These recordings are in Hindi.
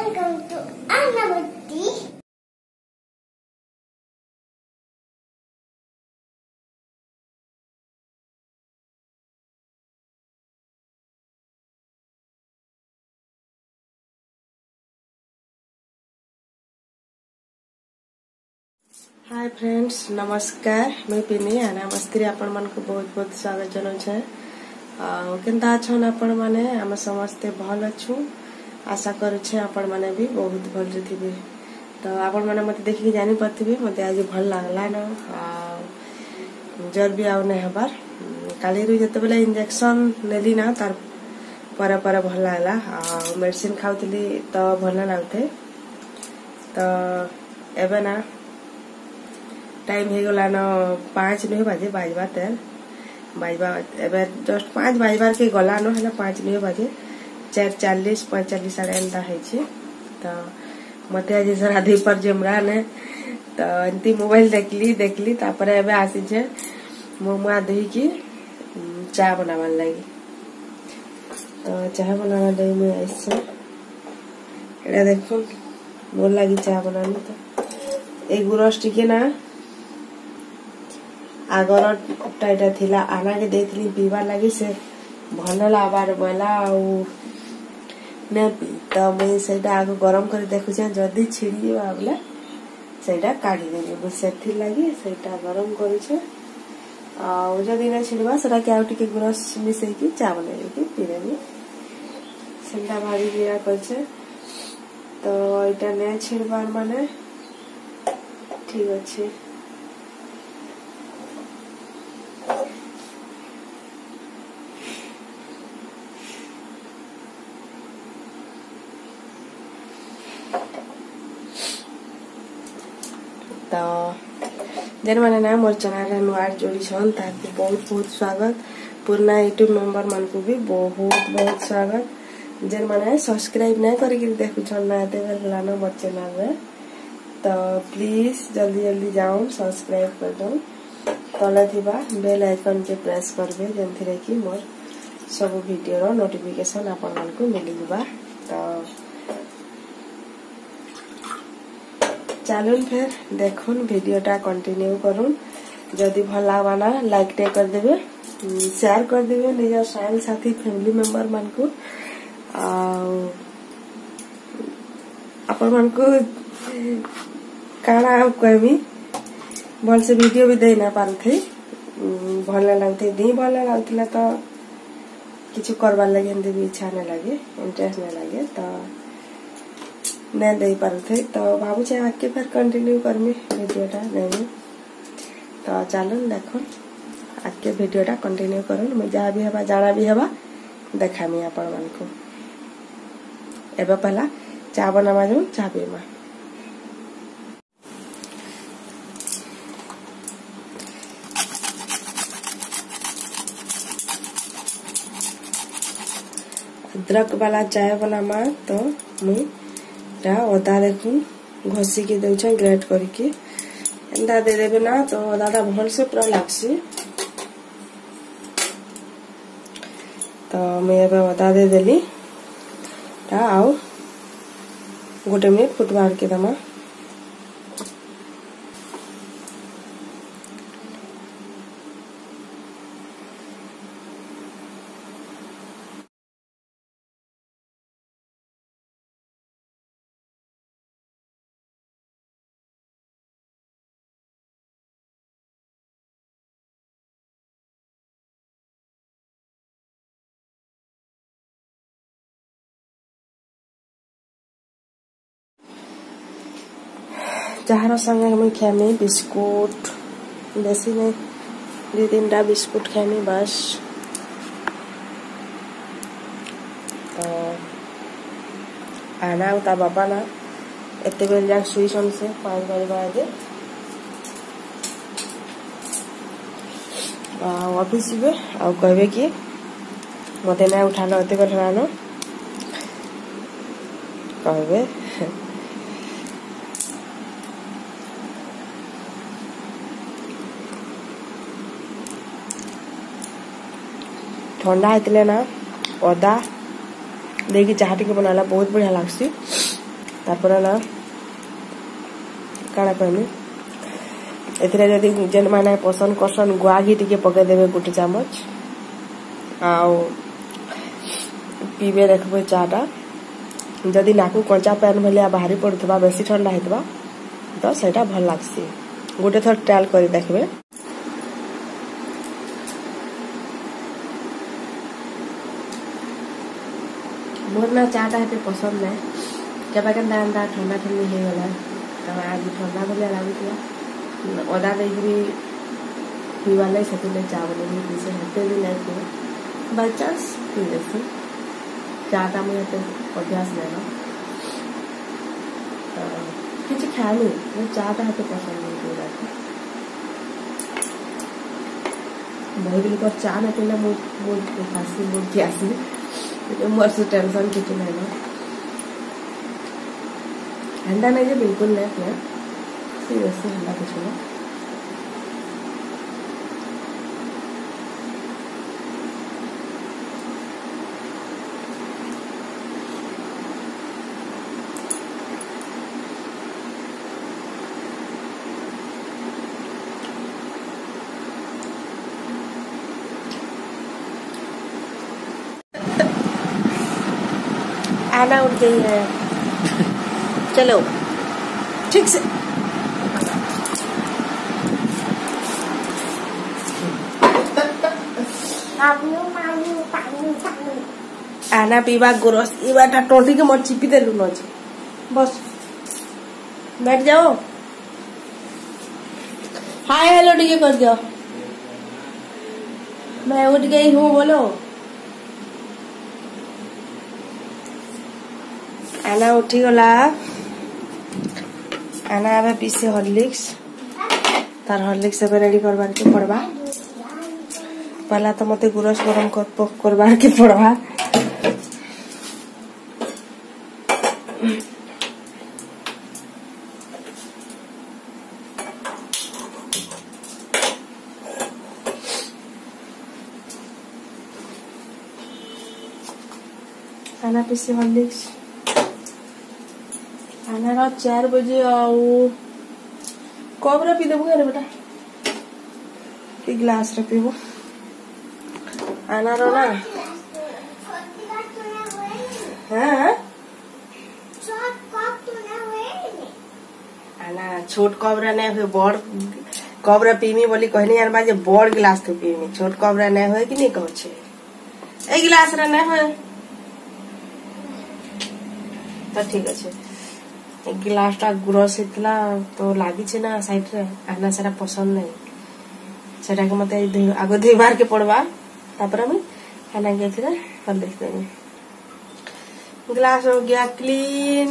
Welcome to Annavati. Hi friends, नमस्कार। मैं पिनी आना मस्ती आपण मन को बहुत बहुत स्वागत जनाऊे। केनता अच्छन आपण माने? आम समस्ते भल अच्छु। आशा करुछे आपण माने भी बहुत भल थे। तो आपण माने मते देखि जानी पारथिबे मते आज भल लागला न। जर भी आउ नै हबार काली रु जते बेले इंजेक्शन नेली ना तार पर भल लागला। मेडिसिन खाउतली तो भल लागथे। तो एबे ना टाइम हो गला न 5 नहीं बाजे बाजवा 13 बाजवा एबे जस्ट 5 बाजबार के गला न है 5 नहीं बाजे 4:40 45 साढ़े एंता है तो मते आज राधे पर जमरा ने तो एंती मोबाइल देखली तापर एबे आसी छे मुआ दही की चा बनावन लगी। तो चाय बनाना दे में ऐसे एड़ा देखो मोर लगी चा बनानी। तो एक गुरस टिके ना आगर टाइटा थिला आना के देथली पीबार लगी से भल लाबार बोला ने पी। तो मैं सेटा आग गरम कर देखुछे जदी छिड़ी बाबले सेटा काढी देबे बुसेथि लगी सेटा गरम करिछे। आ जदी ना छिड़बा सेटा के आउटी के गुरस मिसै की चा बनाई के पीरेनी सेटा भारी बिया करछे। तो एटा ने छिड़बार माने ठीक अछि। तो जन मैंने ना मोर चैनल नुआ जोड़ी छन ताकि बहुत बहुत स्वागत। पुराना यूट्यूब मेंबर मन को भी बहुत बहुत स्वागत। जन मैंने सब्सक्राइब नहीं करके देखु छन ना ते लाना मोर चैनल रे तो प्लीज जल्दी जल्दी जाओ सब्सक्राइब कर दो। तले थिबा बेल आइकन के प्रेस करबे जेंथि रे कि मोर सब वीडियो रो नोटिफिकेशन आपन मन को मिली जबा। तो चलुन फिर देखुन वीडियोटा कंटिन्यू करुन। जदि भल लागबाना लाइक टे कर देबे शेयर कर देबे निज फ्रेंड साथी फैमिली मेंबर मन को। अपन मन को काना कहमी भल से वीडियो भी दे ना पारथे भल लागथे दी भल लागथिला तो किछु करबार लगे एंदी भी इच्छा न लगे इंटरेस्ट न लगे तो नहीं दे पारथे। तो भावु छे आके फिर कंटिन्यू करमी वीडियोटा नहीं। तो चलन देखो आके वीडियोटा कंटिन्यू करूँ मैं जहाँ भी हवा जाना भी हवा देखामी आपण मन को। एबे पहला चा बनावा जो चा पीमा। अदरक वाला चाय बनामा तो मुई अदा देखुन घसी के दे ग्रेट करके एंदा दे देबे ना तो अदा भल से पूरा लागसी। तो मैं एबे अदा दे देली आउ गोटे मिनट फुटबार के दमा। चाहर संगे मुझे खामी बिस्कुट बेसी नहीं 2-3टा बिस्कुट खामी बस। तो आना उता बाबा ना एते बेल जाक सुईसन से 5 बजे ऑफिस जीवे आ कहबे कि मते ना उठालो एते बेल रानो कहबे। ठंडा होते ना अदा देखिए चाह टी बनाला बहुत बढ़िया लगसी। तापर ना काଣା कहमी एथिरे जदि जेन माने पसंद करसन गुआ घी टिके पके देबे 1 चामच आउ पीबे देखबे चाटा जदि नाकू कंचा पैन भलिया बाहरी पड़ुथबा बेसी ठंडा हेतबा तो सेटा भल लागसी गोटे थर ट्रायल करी देखबे। मोर ना चाटा हेते पसंद नै केबा केनता एंता ठंडा ठंडी हे गला तब आज ठंडा भलिया लागुथबा ओदा देगिरी पीवा नै सकिले चावल नि दिसे हेते भी नै पी बाय चांस पी देसी चाटा में हेते अभ्यास नै न किसी खानी मैं चाटा हेते पसंद नहीं पूरा बहुत दिन पर चा न पीला मोर खासी मोर प्यासी मोर से टेंशन किसी नहीं ना ठंडा नहीं है बिल्कुल नहीं पिया सीरियसली ठंडा कुछ नहीं आना उठ गई है चलो ठीक से आना पीवा गोरस ये बाटा टोटी के मोर चिपी दे लुनो छ बस बैठ जाओ हाय हेलो टीके कर दियो मैं उठ गई हूँ बोलो आना उठी गला आना आवे पीछे हॉर्लिक्स तार हॉर्लिक्स से रेडी करबार के पड़बा पहला तो मते गुरस गरम करबार के पड़बा आना पीछे हॉर्लिक्स आना 4 बजे आओ कब रे पी देबो रे बेटा कि ग्लास रे पीबो आना रो ना हां आना छोट कप रे नै होय बड़ कप रे पीमी बोली कहनी यार बाजे बड़ गिलास तो पीमी छोट कप रे नै होय कि नै कहै छै ए गिलास रे नै होय तो ठीक अच्छे एक गिलास टा गुरस हेतला तो लागी छे ना साइड रे आना सारा पसंद नहीं सेटा के मते आगो धोइबार के पड़बा तापर हम खाना के फिर कर देखते हैं गिलास हो गया क्लीन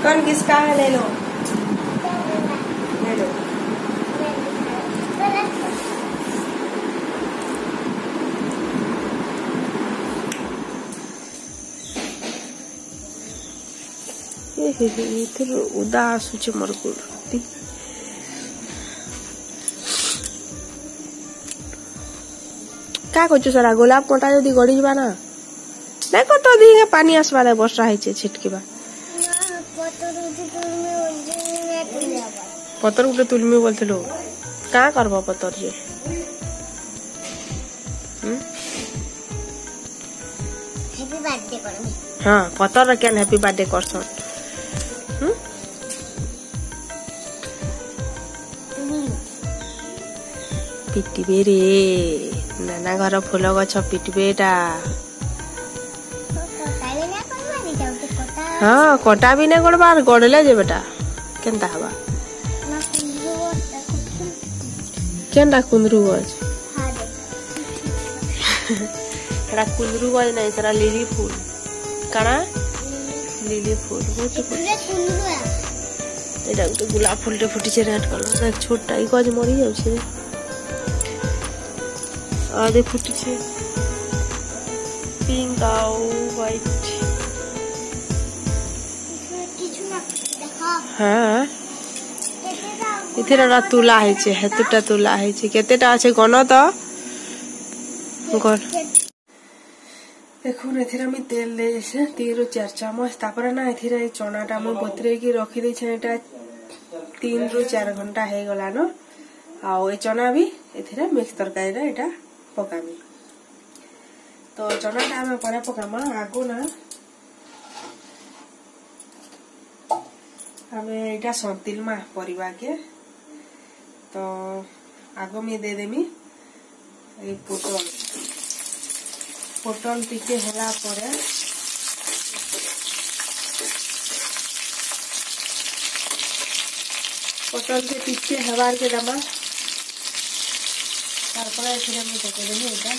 कौन किसका है ले लो ले लो इधर उदास हो मरकुल क्या कचु सारा गोलाप मोटा जदि गड़ी जावा ना नहीं को तो दी पानी आसवा दे वर्षा है छिटकीबा पतर गुटे तुलमी बोलथिलु का करबो पतर जे हैप्पी बर्थडे करो हां पतर केन हैप्पी बर्थडे करसन पिटिबे रे नाना घर फूल गछ पिटिबेटा हाँ कटा भी नहीं गड़बार गड़ले जे बेटा केनता हवा केनता कुंदरू गज एटा कुंदरू गज नहीं सरा लिली फूल काना लिली फूल बहुत एटा गुटे गुलाब फूल टे फुटी छे रेड कलर एक छोटा ई गज मरी जाउ छे आधे फुटी छे पिंक आउ व्हाइट हाँ इथेरा तुला है छे हेतुटा तुला है छे केतेटा আছে গণ তো গণ দেখুন এথিরা আমি তেল দেইছে 3 ରୁ 4 চামচ তারপরে না এথিরা এই চনাটা আমি বতরে কি রাখি দেইছে এটা 3 ରୁ 4 ঘন্টা হয়ে গলা ন আর এই চনা भी এথিরা মিক্স তরকারি রে এটা পকামি তো চনাটা আমি পরে পকামা আগো না हमें एटा संतिलमा परिवा के तो आगो में दे देमी ए पोटल टिके होला परे पोटल के टिके हवार के दमा तारपरे एखने में देके देमी एटा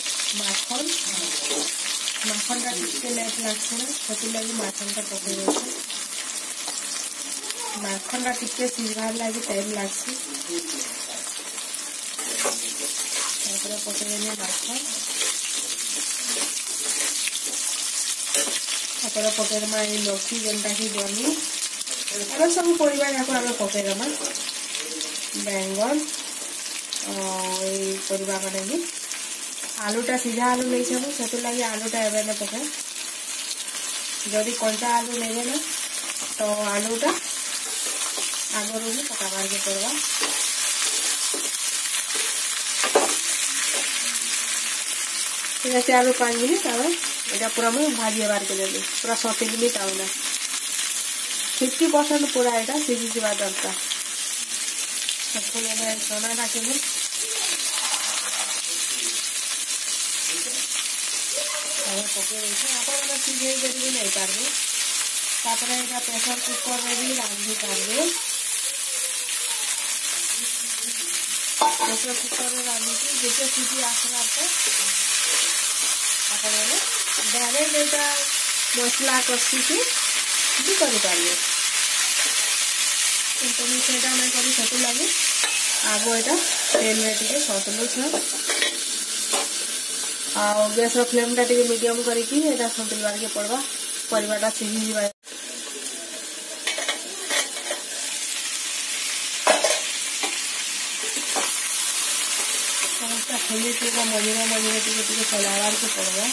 माखन का टिके लेट लागछे सेति लागि माखन का पके देछे माखन का टिके सिझार लागि टाइम लागछि तारपरे पकेने माखन तारपरे पकेर मा ई लौकी जेंटा की बनी और सब परिवार याको आमे पकेरमा बैंगन और ई परिवार माने भी आलूटा सीधा आलू नहीं छे सेतो लागि आलूटा एबे ने पके जदी कंचा आलू लेबे ना तो आलूटा आगरू भी पकाबार के पड़वा ठीक है आलू 5 मिनट आवे एटा पूरा मैं भाजी बार के देबे पूरा 7 मिनट आउला 50% पूरा एटा सीधी जीवा दरकार सबको लेबे सोना राखेबे और पके देखे आपण वाला सीधे जरूरी नहीं करबे तापरे एटा प्रेशर कुकर रे भी रांधी करबे प्रेशर कुकर रे रांधी के जैसे सीधी आसरा पे आपण ने डायरेक्ट एटा मसला कसी के भी करि पारिए तो मी सेटा मैं करी सकू लागे आगो एटा तेल में टिके सतलु छ आ गैस रो फ्लेम टा टिके मीडियम करी की एटा संतुलवार के पड़वा परिवाटा सिझी जीवा खोली के मझे टिके चलावार के पड़वा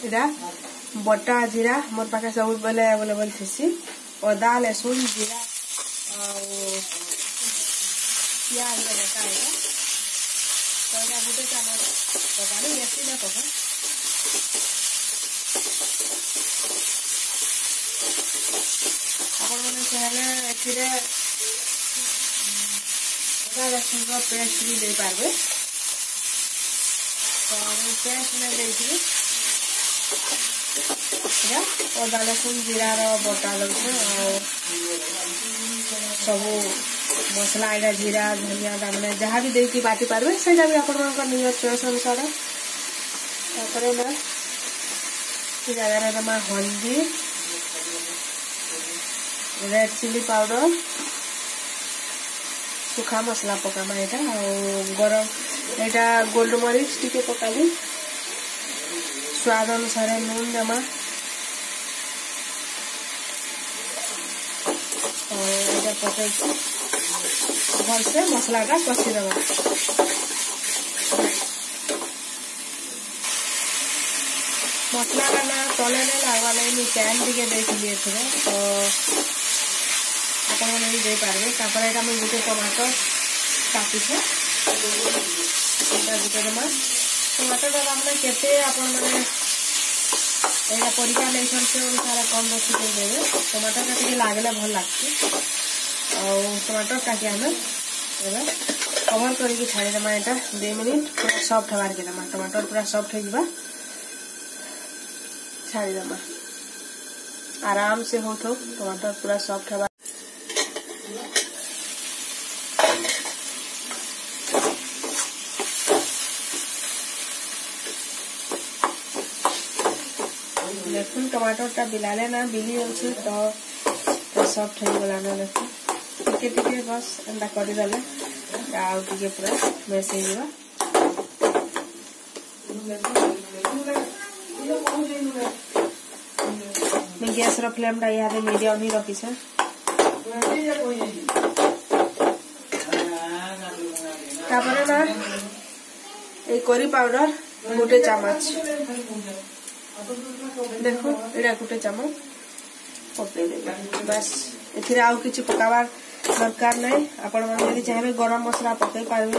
इरा बटा जीरा मोर पाखे सब बेले अवेलेबल थी अदा लहसुन जीरा प्याज बटा है तो गोटे चामच पकानी बेसी ना पका आपण मैंने चाहे ए अदा रसुन का पेस्ट भी दे पारे तो पेस्ट में देखिए अदा रसुन जीरार बटा लगे सब मसला यहाँ जीरा धनिया मैंने जहाँ भी देखिए बाटी पारे से भी आप निज चॉइस अनुसार ना जगह दमा हल्दी रेड चिली पाउडर सुखा मसला पकामा यहाँ गरम यहाँ गोल्ड मरीच टी पकाली स्वाद अनुसार नून देमा और पकई भल से मसलाटा कषीदेवा मसलाटा ना तले नहीं लगवा लगे मुझे पैन टे देखिए तो आपण मैंने भी दे पारे तापर यहाँ मुझे गोटे टमाटर काटुचे गोटे देमा टमाटर मैंने केते आपण मैंने यहाँ परिका नहीं से अनुसार कम रखी देवे टमाटर टा टे लगले भल लगती टमाटर टाके आम कवर करके छाड़ीदेमा यहाँ 2 मिनिट पूरा सॉफ्ट हबार के देमा टमाटर पूरा सॉफ्ट हो छाड़ीदेमा आराम से हो टमाटर पूरा सॉफ्ट हबार देखुन टमाटर टा बिलाले ना बिली अच्छे तो सॉफ्ट हो गला ना देखो टिके बस एंता करदेले आगे पूरा मेस हो गैस फ्लेम टा यहाँ मीडियम ही रखी है ना ये करी पाउडर गोटे चामच देखो यहाँ गोटे चामच पकड़े बस ए आउ कि पकाबार दरकार नहीं आपण मैंने चाहिए गरम मसला पकई पारे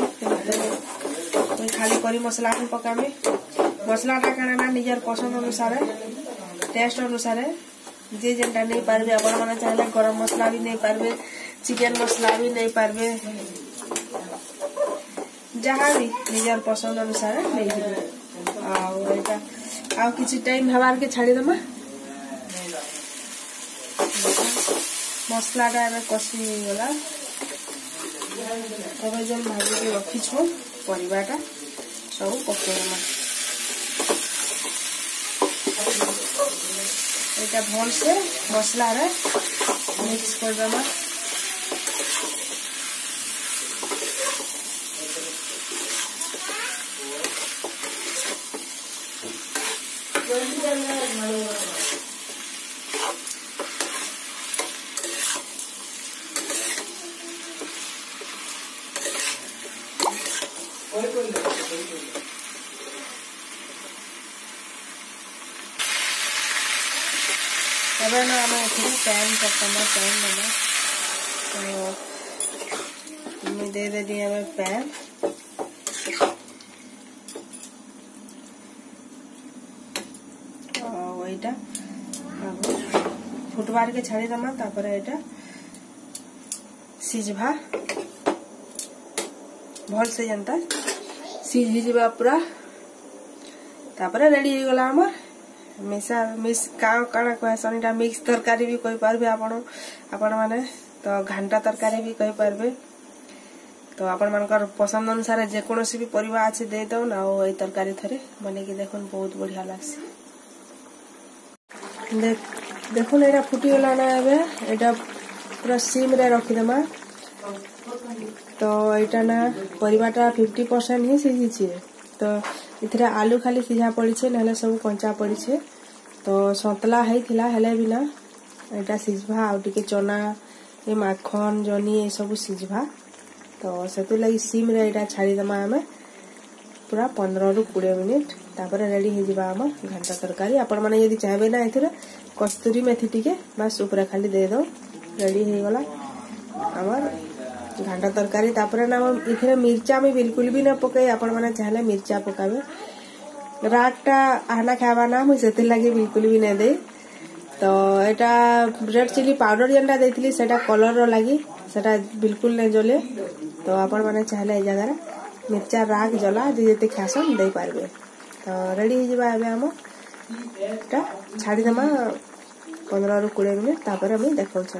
खाली करी मसला ही पकामे मसलाटा क्या ना निजर पसंद अनुसार टेस्ट अनुसार जे जेनटा नहीं पारे आपण मैंने चाहिए गरम मसला भी नहीं पारे चिकेन मसला भी नहीं पारे जहाँ भी निजर पसंद अनुसार नहीं आ किसी टाइम हबार के छाड़ीदेमा मसलाटा कषी गला अब जो भाजी के रखीछो परिवाटा सब पकईदेमा यहाँ भल से मसला मिक्स करदेमा अब ना आम पैन पकना पैन देना तो दे देली हमें पैन यहाँ फुटबार के छाड़ीदेमा तापर यहाँ सिझा भल से जनता सिझा पूरा तापर रेडी हो गला हमर मिसा मिस काण कहसन इटा मिक्स तरकारी भी कहि पारबे आपण माने तो घंटा तरकारी भी कहि पारबे तो आपण मानकर पसंद अनुसार जे कोनोसी भी परिवा अछि दे दो ना ओ ए तरकारी थरे माने कि देखुन बहुत बढ़िया लागसी देखुन एटा फुटी गला ना एबे एटा पूरा सिम रे रखि देमा तो एटा ना परिवाटा 50% ही सिझी छे तो इथरे आलू खाली सिझा पड़ी छे नहले सब कंचा पड़ी छे तो सतला है थिला हेले बिना एटा सिझबा आ टिके चना ए माखन जनी ए सब सिझबा तो सेतु लगी सिम रे एटा छाड़ी दमा हमें पूरा 15 रु 20 मिनिट तापर रेडी हो जिबा हम घंटा तरकारी आपण माने यदि चाहबे ना इथरे कस्तूरी मेथी टिके बस ऊपर खाली दे दो रेडी हो गला हमर घंटा तरकारी तापर ना इथरे मिर्चा में बिल्कुल भी ना पकाई आपण माने चाहले मिर्चा पकावे रागटा आना खावा ना मुझे से लगे बिल्कुल भी नहीं दे तो एटा रेड चिली पाउडर जेनटा देथिली सेटा कलर रो लगी सेटा बिल्कुल नहीं जले तो आपण माने चाहले ए जगह मिर्चा राग जला जेते खासन दे पारबे तो रेडी हो जिबा एबे हम एटा छाड़ी देमा 15 रु 20 मिनिट तापर हम देखौ छ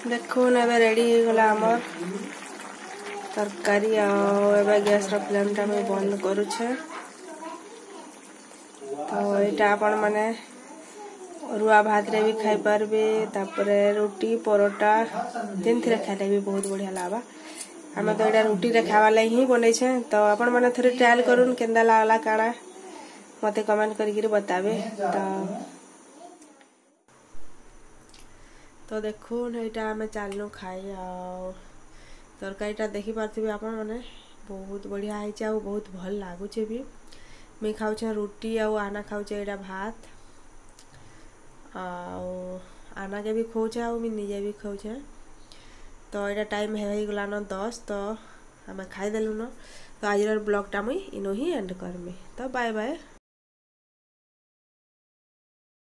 देखो एबे रेडी हो गला हमर तरकारी एबे गैस रो फ्लेम टा में बंद करू छ तो एटा आपण माने रुआ भात रे भी खाई पारबे तापरे रोटी परोटा जेन थिरे खाले भी बहुत बढ़िया लाबा हमें तो एटा रोटी रे खावा लाई ही बनै छै तो आपण माने थोड़ी ट्रायल करून केंदा लागला काना मते कमेंट करी बताबे तो देखो एटा हमें चालनो खाई आ तरकारीटा देखि पारथिबे आपण माने बहुत बढ़िया है छै आ बहुत भल लागु छै भी मैं खाउ छै रोटी आ आना खाउ छै एटा भात आना के भी खाऊ आ निजे भी खाऊ तो यहाँ टाइम है गला न 10 तो हमें खाई देलु न तो आज ब्लॉग टा मुई इनो ही एंड करमी तो बाय बाय।